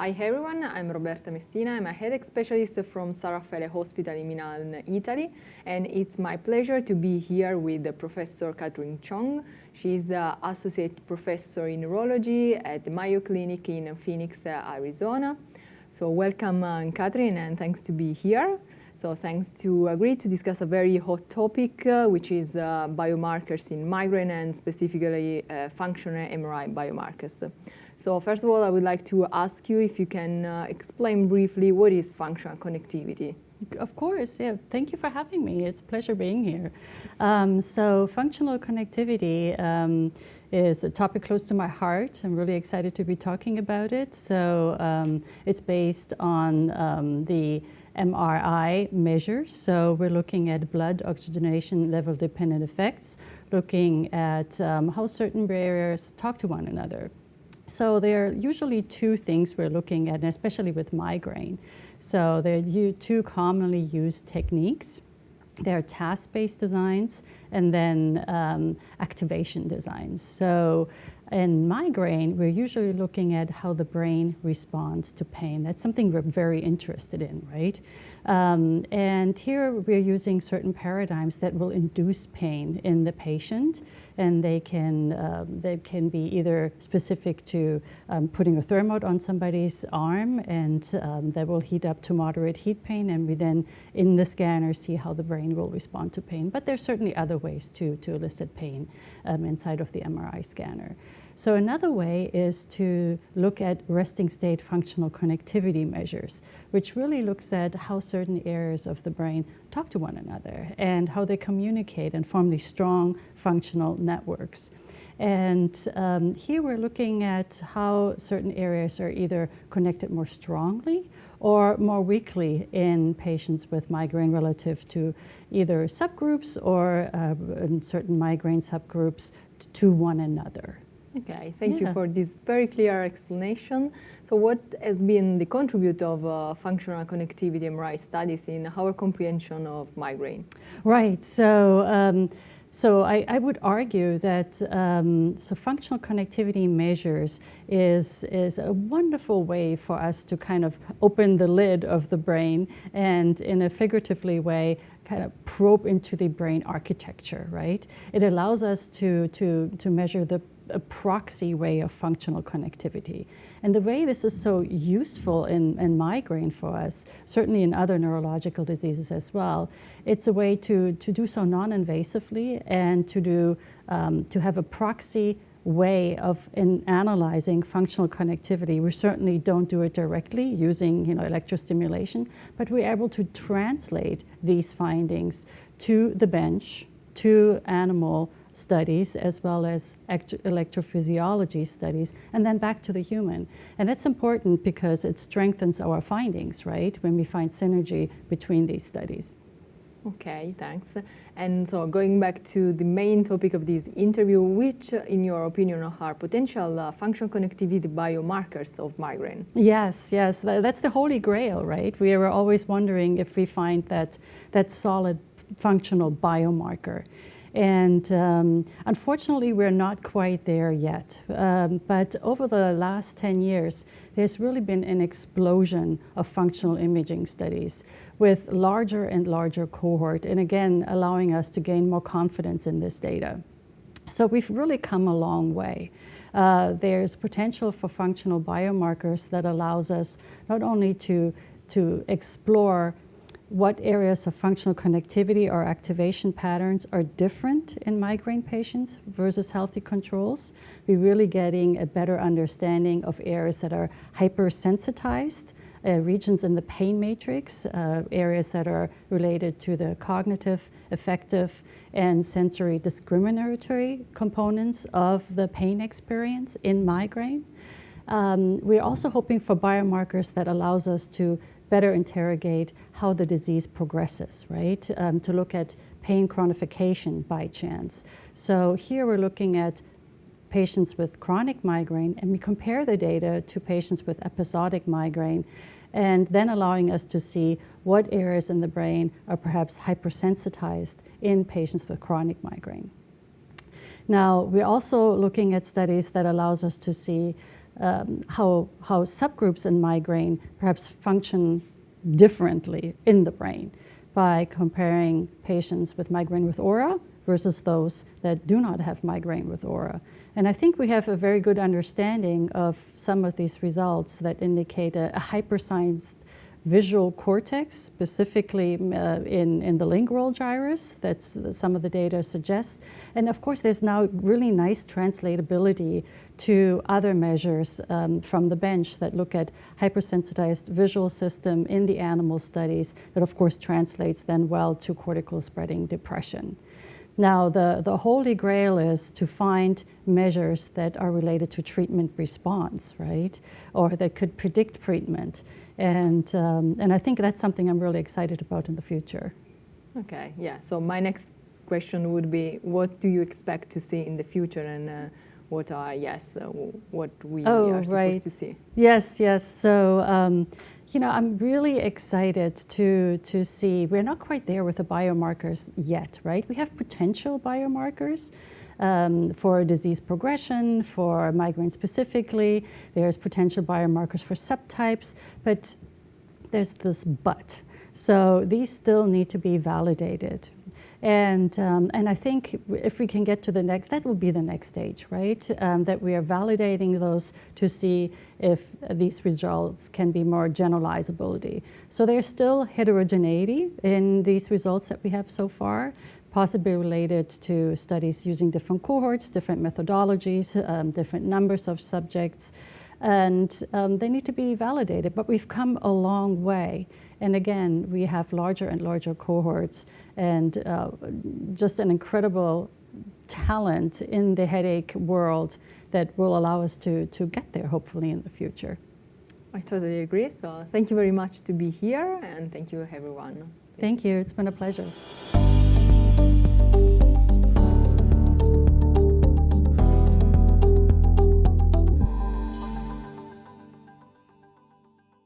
Hi everyone, I'm Roberta Messina. I'm a headache specialist from San Raffaele Hospital in Milan, Italy, and it's my pleasure to be here with Professor Catherine Chong. She's Associate Professor in Neurology at the Mayo Clinic in Phoenix, Arizona. So welcome, Catherine, and thanks to be here. So thanks to agree to discuss a very hot topic, which is biomarkers in migraine and specifically functional MRI biomarkers. So first of all, I would like to ask you if you can explain briefly what is functional connectivity. Of course, yeah. Thank you for having me. It's a pleasure being here. So functional connectivity is a topic close to my heart. I'm really excited to be talking about it. So it's based on the MRI measures. So we're looking at blood oxygenation level dependent effects, looking at how certain barriers talk to one another. So there are usually two things we're looking at, and especially with migraine. So there are two commonly used techniques. There are task-based designs and then activation designs. So in migraine, we're usually looking at how the brain responds to pain. That's something we're very interested in, right? And here we're using certain paradigms that will induce pain in the patient, and they can be either specific to putting a thermoid on somebody's arm, and that will heat up to moderate heat pain, and we then in the scanner see how the brain will respond to pain. But there's certainly other ways to elicit pain inside of the MRI scanner. So another way is to look at resting state functional connectivity measures, which really looks at how certain areas of the brain talk to one another and how they communicate and form these strong functional networks. And here we're looking at how certain areas are either connected more strongly or more weakly in patients with migraine relative to either subgroups or in certain migraine subgroups to one another. Okay, thank you for this very clear explanation. So what has been the contribute of functional connectivity MRI studies in our comprehension of migraine? Right, so I would argue that so functional connectivity measures is a wonderful way for us to kind of open the lid of the brain and in a figuratively way kind of probe into the brain architecture, right? It allows us to measure a proxy way of functional connectivity. And the way this is so useful in migraine for us, certainly in other neurological diseases as well, it's a way to do so non-invasively and to have a proxy way of analyzing functional connectivity. We certainly don't do it directly using electrostimulation, but we're able to translate these findings to the bench, to animal studies, as well as electrophysiology studies, and then back to the human. And that's important because it strengthens our findings, right, when we find synergy between these studies. Okay, thanks. And so going back to the main topic of this interview, which, in your opinion, are potential functional connectivity biomarkers of migraine? Yes, that's the holy grail, right? We are always wondering if we find that solid functional biomarker. And unfortunately, we're not quite there yet. But over the last 10 years, there's really been an explosion of functional imaging studies with larger and larger cohort, and again, allowing us to gain more confidence in this data. So we've really come a long way. There's potential for functional biomarkers that allows us not only to explore what areas of functional connectivity or activation patterns are different in migraine patients versus healthy controls. We're really getting a better understanding of areas that are hypersensitized, regions in the pain matrix, areas that are related to the cognitive, affective, and sensory discriminatory components of the pain experience in migraine. We're also hoping for biomarkers that allows us to better interrogate how the disease progresses, right? To look at pain chronification by chance. So here we're looking at patients with chronic migraine, and we compare the data to patients with episodic migraine, and then allowing us to see what areas in the brain are perhaps hypersensitized in patients with chronic migraine. Now, we're also looking at studies that allows us to see how subgroups in migraine perhaps function differently in the brain by comparing patients with migraine with aura versus those that do not have migraine with aura. And I think we have a very good understanding of some of these results that indicate a hypersized visual cortex, specifically in the lingual gyrus. That's some of the data suggests. And of course, there's now really nice translatability to other measures from the bench that look at hypersensitized visual system in the animal studies that of course translates then well to cortical spreading depression. Now, the holy grail is to find measures that are related to treatment response, right? Or that could predict treatment. And I think that's something I'm really excited about in the future. Okay, yeah. So my next question would be, what do you expect to see in the future, and what are, what we are supposed to see? Yes, yes. So, you know, I'm really excited to see, we're not quite there with the biomarkers yet, right? We have potential biomarkers for disease progression, for migraine specifically. There's potential biomarkers for subtypes, but there's this but. So these still need to be validated. And I think if we can get to the next, that will be the next stage, right? That we are validating those to see if these results can be more generalizability. So there's still heterogeneity in these results that we have so far, possibly related to studies using different cohorts, different methodologies, different numbers of subjects, and they need to be validated. But we've come a long way. And again, we have larger and larger cohorts and just an incredible talent in the headache world that will allow us to get there, hopefully, in the future. I totally agree. So thank you very much to be here, and thank you, everyone. Thank you. It's been a pleasure.